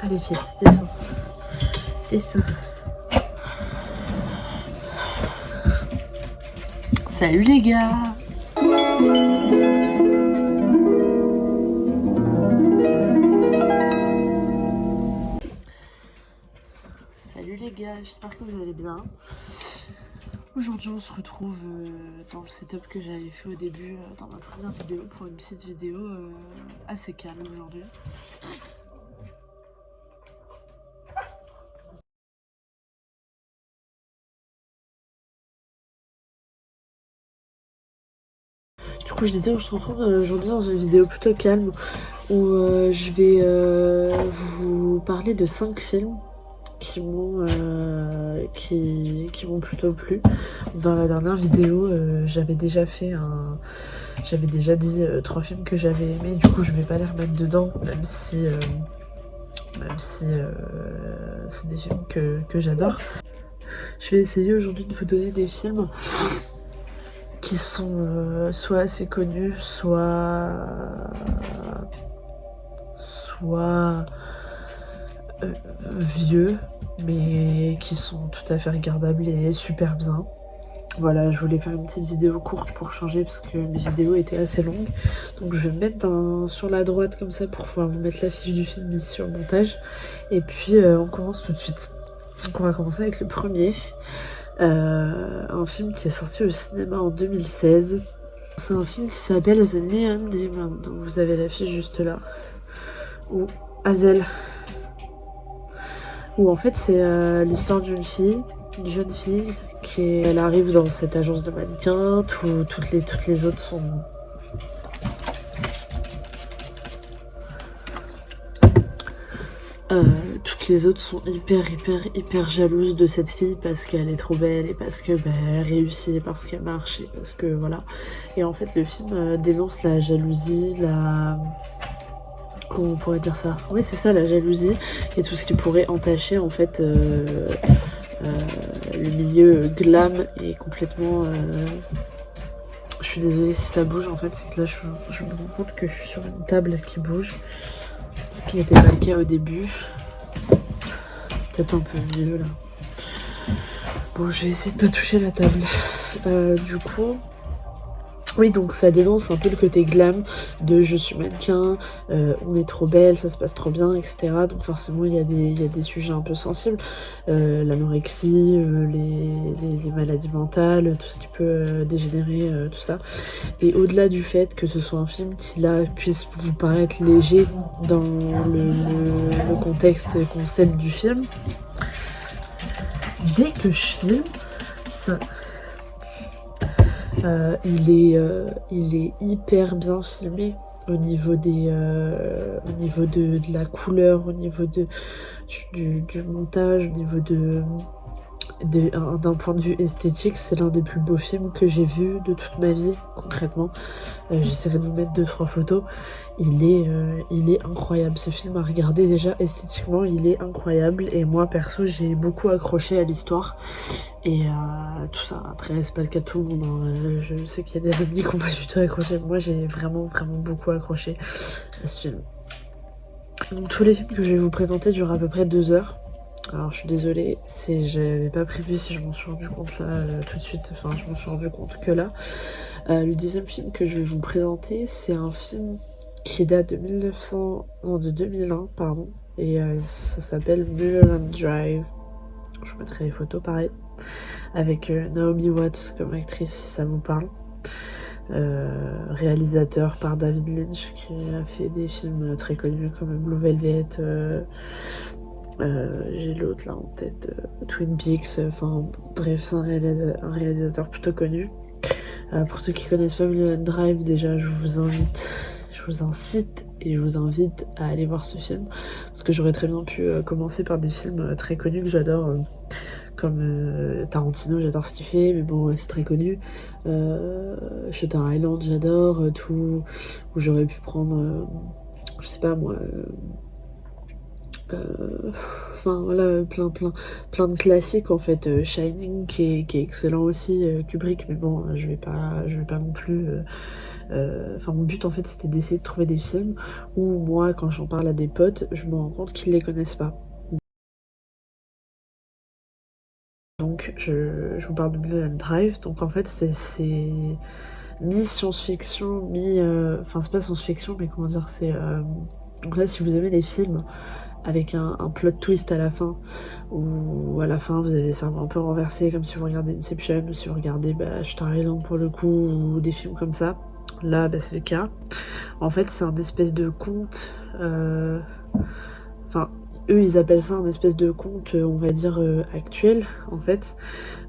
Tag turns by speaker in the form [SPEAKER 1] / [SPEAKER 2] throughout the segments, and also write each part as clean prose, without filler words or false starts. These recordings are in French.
[SPEAKER 1] Allez fils, descends. Descends. Salut les gars. Salut les gars, j'espère que vous allez bien. Aujourd'hui on se retrouve dans le setup que j'avais fait au début dans ma première vidéo pour une petite vidéo assez calme aujourd'hui. Du coup je disais on se retrouve aujourd'hui dans une vidéo plutôt calme où je vais vous parler de 5 films qui m'ont plutôt plu. Dans la dernière vidéo j'avais déjà dit 3 films que j'avais aimés, du coup je vais pas les remettre dedans même si c'est des films que j'adore. Je vais essayer aujourd'hui de vous donner des films qui sont soit assez connus, soit vieux, mais qui sont tout à fait regardables et super bien. Voilà, je voulais faire une petite vidéo courte pour changer parce que mes vidéos étaient assez longues. Donc je vais me mettre sur la droite comme ça pour pouvoir vous mettre la fiche du film ici au montage. Et puis on commence tout de suite. Donc on va commencer avec le premier. Un film qui est sorti au cinéma en 2016. C'est un film qui s'appelle The Neon Demon. Donc vous avez la fiche juste là. Ou Hazel. Où en fait c'est l'histoire d'une jeune fille, elle arrive dans cette agence de mannequins. Toutes les autres sont... toutes les autres sont hyper jalouses de cette fille parce qu'elle est trop belle et parce que elle réussit, parce qu'elle marche et parce que voilà. Et en fait le film dénonce la jalousie, comment on pourrait dire ça? Oui c'est ça, la jalousie et tout ce qui pourrait entacher en fait le milieu glam et complètement... Je suis désolée si ça bouge en fait, c'est que là je me rends compte que je suis sur une table qui bouge. Ce qui n'était pas le cas au début. Peut-être un peu mieux là. Bon, je vais essayer de pas toucher la table. Du coup... Oui, donc ça dénonce un peu le côté glam de je suis mannequin, on est trop belle, ça se passe trop bien, etc. Donc forcément, il y a des sujets un peu sensibles. L'anorexie, les maladies mentales, tout ce qui peut dégénérer, tout ça. Et au-delà du fait que ce soit un film qui là puisse vous paraître léger dans le contexte et concept du film, dès que je filme, ça... il est hyper bien filmé au niveau de la couleur, au niveau du montage, au niveau d'un point de vue esthétique. C'est l'un des plus beaux films que j'ai vu de toute ma vie, concrètement. J'essaierai de vous mettre 2-3 photos. Il est incroyable, ce film à regarder. Déjà esthétiquement il est incroyable et moi perso j'ai beaucoup accroché à l'histoire et tout ça. Après c'est pas le cas de tout le monde, hein. Je sais qu'il y a des amis qui ont pas du tout accroché, moi j'ai vraiment beaucoup accroché à ce film. Donc tous les films que je vais vous présenter durent à peu près 2 heures. Alors je suis désolée, j'avais pas prévu, si je m'en suis rendu compte là tout de suite, enfin je m'en suis rendu compte que là. Le 10e film que je vais vous présenter, c'est un film qui date de 2001, pardon, et ça s'appelle Mulholland Drive. Je vous mettrai les photos pareil, avec Naomi Watts comme actrice si ça vous parle. Réalisateur par David Lynch qui a fait des films très connus comme Blue Velvet, j'ai l'autre là en tête, Twin Peaks, enfin bref c'est un réalisateur plutôt connu. Pour ceux qui connaissent pas Mulholland Drive, déjà je vous incite et je vous invite à aller voir ce film parce que j'aurais très bien pu commencer par des films très connus que j'adore, comme Tarantino, j'adore ce qu'il fait, mais bon c'est très connu. Shutter Island j'adore, tout, où j'aurais pu prendre je sais pas moi, enfin voilà, plein de classiques en fait. Shining qui est excellent aussi, Kubrick, mais bon je vais pas non plus Enfin mon but en fait c'était d'essayer de trouver des films où moi quand j'en parle à des potes, je me rends compte qu'ils les connaissent pas. Donc je vous parle de Mulholland Drive, donc en fait c'est mi-science-fiction, enfin c'est pas science-fiction mais comment dire, c'est... Donc là si vous aimez les films avec un plot twist à la fin, où à la fin vous avez le cerveau un peu renversé comme si vous regardez Inception ou si vous regardez Shutter Island pour le coup, ou des films comme ça, là c'est le cas. En fait c'est un espèce de conte, enfin eux ils appellent ça un espèce de conte on va dire actuel en fait.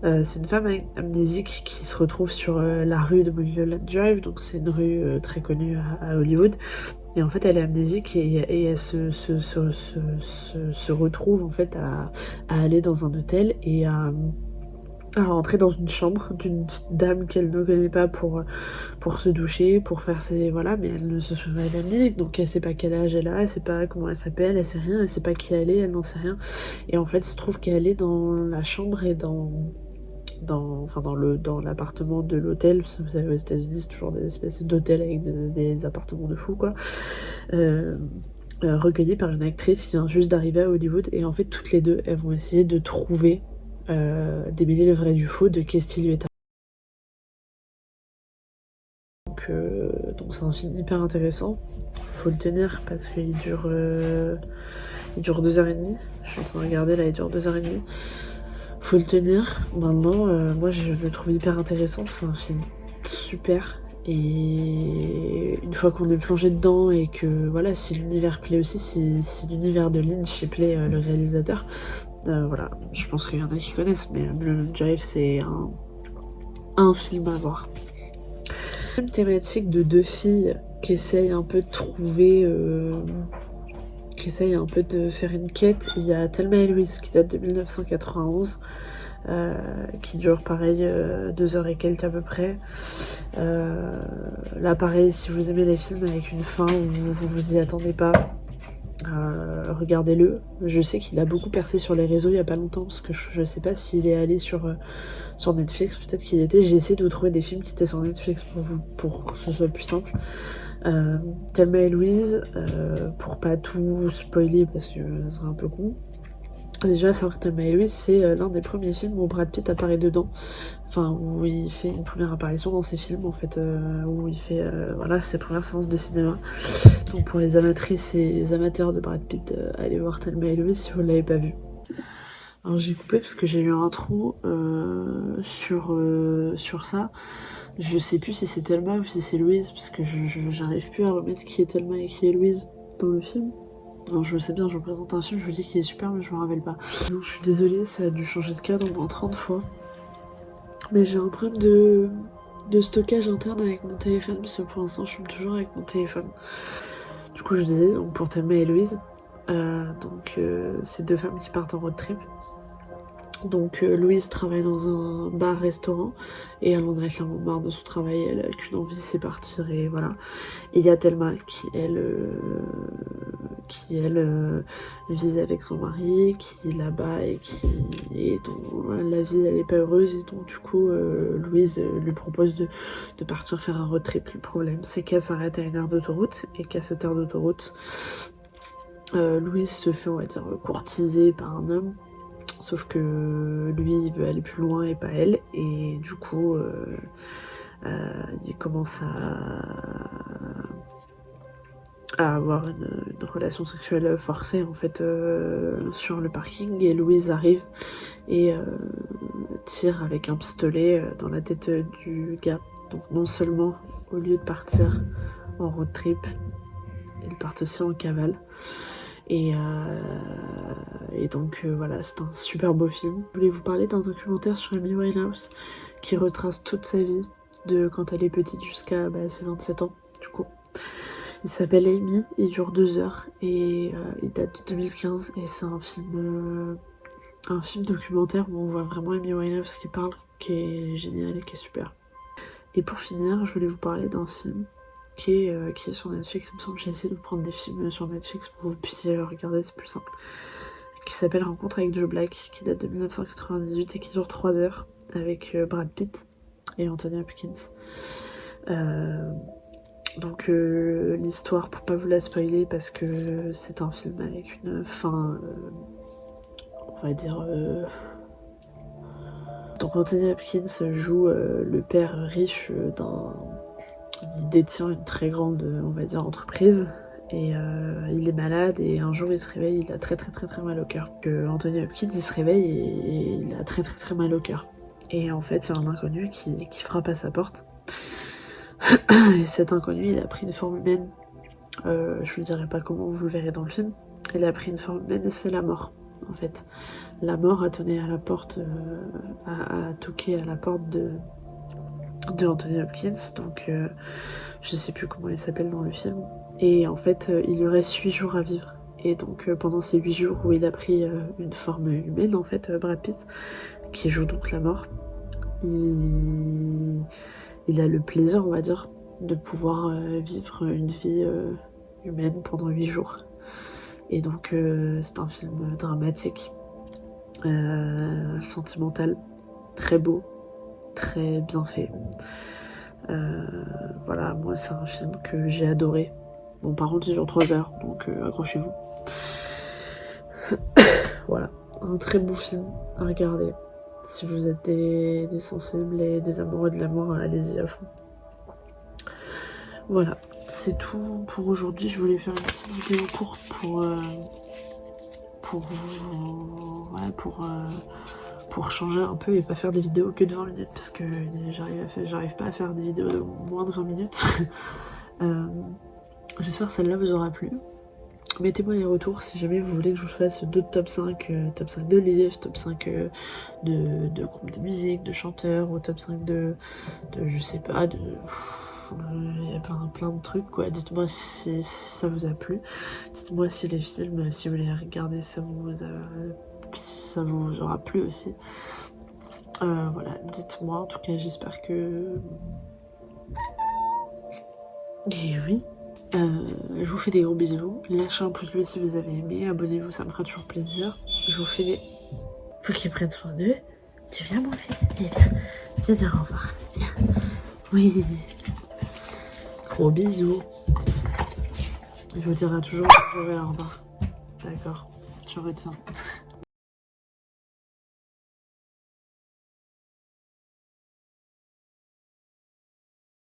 [SPEAKER 1] C'est une femme amnésique qui se retrouve sur la rue de Mulholland Drive, donc c'est une rue très connue à Hollywood. Et en fait, elle est amnésique et elle se retrouve en fait à aller dans un hôtel et à rentrer dans une chambre d'une dame qu'elle ne connaît pas pour se doucher, pour faire ses... Voilà, mais elle ne se souvient pas de la musique, donc elle sait pas quel âge elle a, elle sait pas comment elle s'appelle, elle sait rien, elle sait pas qui elle est, elle n'en sait rien. Et en fait, il se trouve qu'elle est dans la chambre et dans l'appartement de l'hôtel, parce que vous savez aux États-Unis c'est toujours des espèces d'hôtels avec des appartements de fous quoi, recueillis par une actrice qui vient juste d'arriver à Hollywood, et en fait toutes les deux elles vont essayer de trouver, démêler le vrai du faux de qu'est-ce qui lui est arrivé. Donc c'est un film hyper intéressant, faut le tenir parce qu'il dure 2h30, je suis en train de regarder là, il dure 2h30. Faut le tenir. Maintenant, moi je le trouve hyper intéressant, c'est un film super. Et une fois qu'on est plongé dedans et que voilà, si l'univers plaît aussi, si l'univers de Lynch plaît, le réalisateur, voilà, je pense qu'il y en a qui connaissent, mais Mulholland Drive c'est un film à voir. Une thématique de deux filles qui essayent un peu de trouver... qui essaye un peu de faire une quête. Il y a Thelma et Louise qui date de 1991, qui dure pareil 2 heures et quelques à peu près. Là pareil, si vous aimez les films avec une fin où vous vous y attendez pas, regardez-le. Je sais qu'il a beaucoup percé sur les réseaux il y a pas longtemps, parce que je sais pas s'il est allé sur Netflix, peut-être qu'il était. J'ai essayé de vous trouver des films qui étaient sur Netflix pour que ce soit plus simple. Thelma et Louise, pour pas tout spoiler parce que ça serait un peu con. Déjà, savoir que Thelma et Louise, c'est l'un des premiers films où Brad Pitt apparaît dedans. Enfin, où il fait une première apparition dans ces films, en fait, où il fait voilà, ses premières séances de cinéma. Donc pour les amatrices et les amateurs de Brad Pitt, allez voir Thelma et Louise si vous ne l'avez pas vu. Alors j'ai coupé parce que j'ai eu un trou sur ça. Je sais plus si c'est Thelma ou si c'est Louise, parce que j'arrive plus à remettre qui est Thelma et qui est Louise dans le film. Alors je sais bien, je vous présente un film, je vous dis qu'il est super, mais je me rappelle pas. Donc je suis désolée, ça a dû changer de cadre au moins 30 fois. Mais j'ai un problème de stockage interne avec mon téléphone, parce que pour l'instant je filme toujours avec mon téléphone. Du coup je disais, donc pour Thelma et Louise, c'est deux femmes qui partent en road trip. Donc Louise travaille dans un bar-restaurant et elle en a clairement marre de son travail, elle a qu'une envie, c'est partir et voilà. Et il y a Thelma qui elle vit avec son mari, qui est là-bas et dont la vie elle est pas heureuse, et donc du coup Louise lui propose de partir faire un road trip. Le problème c'est qu'elle s'arrête à une aire d'autoroute et qu'à cette aire d'autoroute Louise se fait, on va dire, courtiser par un homme. Sauf que lui, il veut aller plus loin et pas elle. Et du coup, il commence à avoir une relation sexuelle forcée, en fait, sur le parking. Et Louise arrive et tire avec un pistolet dans la tête du gars. Donc non seulement, au lieu de partir en road trip, ils partent aussi en cavale. Et donc voilà, c'est un super beau film. Je voulais vous parler d'un documentaire sur Amy Winehouse qui retrace toute sa vie, de quand elle est petite jusqu'à ses 27 ans du coup. Il s'appelle Amy, il dure 2 heures et il date de 2015 et c'est un film documentaire où on voit vraiment Amy Winehouse qui parle, qui est génial et qui est super. Et pour finir, je voulais vous parler d'un film qui est sur Netflix. Il me semble que j'ai essayé de vous prendre des films sur Netflix pour que vous puissiez regarder, c'est plus simple. Qui s'appelle Rencontre avec Joe Black, qui date de 1998 et qui dure 3 heures, avec Brad Pitt et Anthony Hopkins. Donc l'histoire, pour pas vous la spoiler, parce que c'est un film avec une fin, on va dire... Donc Anthony Hopkins joue le père riche d'un... Il détient une très grande, on va dire, entreprise. Et il est malade et un jour il se réveille, il a très mal au cœur. Anthony Hopkins il se réveille et il a très mal au cœur. Et en fait il y a un inconnu qui frappe à sa porte. Et cet inconnu il a pris une forme humaine. Je vous dirai pas comment, vous le verrez dans le film. Il a pris une forme humaine et c'est la mort en fait. La mort a tonné à la porte, a toqué à la porte de Anthony Hopkins, donc je sais plus comment il s'appelle dans le film. Et en fait, il lui reste 8 jours à vivre. Et donc pendant ces 8 jours où il a pris une forme humaine, en fait, Brad Pitt, qui joue donc la mort, il a le plaisir, on va dire, de pouvoir vivre une vie humaine pendant 8 jours. Et donc c'est un film dramatique, sentimental, très beau, très bien fait. Voilà, moi c'est un film que j'ai adoré. Bon, par contre il dure 3 heures, donc accrochez-vous. Voilà, un très beau film à regarder. Si vous êtes des sensibles et des amoureux de l'amour, allez-y à fond. Voilà, c'est tout pour aujourd'hui. Je voulais faire une petite vidéo courte pour changer un peu et pas faire des vidéos que de 20 minutes parce que j'arrive pas à faire des vidéos de moins de 20 minutes. J'espère que celle-là vous aura plu. Mettez-moi les retours si jamais vous voulez que je vous fasse d'autres top 5 de livres, top 5 de groupes de musique, de chanteurs, ou top 5 de je sais pas, il y a plein de trucs quoi. Dites-moi si ça vous a plu. Dites-moi si les films, si vous les regardez, ça vous aura plu aussi. Voilà, dites-moi. En tout cas, j'espère que... Et oui. Je vous fais des gros bisous. Lâchez un pouce bleu si vous avez aimé. Abonnez-vous, ça me fera toujours plaisir. Je vous fais des... Faut qu'ils prennent soin d'eux. Tu viens, mon fils? Viens dire au revoir. Viens. Oui. Gros bisous. Je vous dirai toujours que j'aurai au revoir. D'accord, je retiens.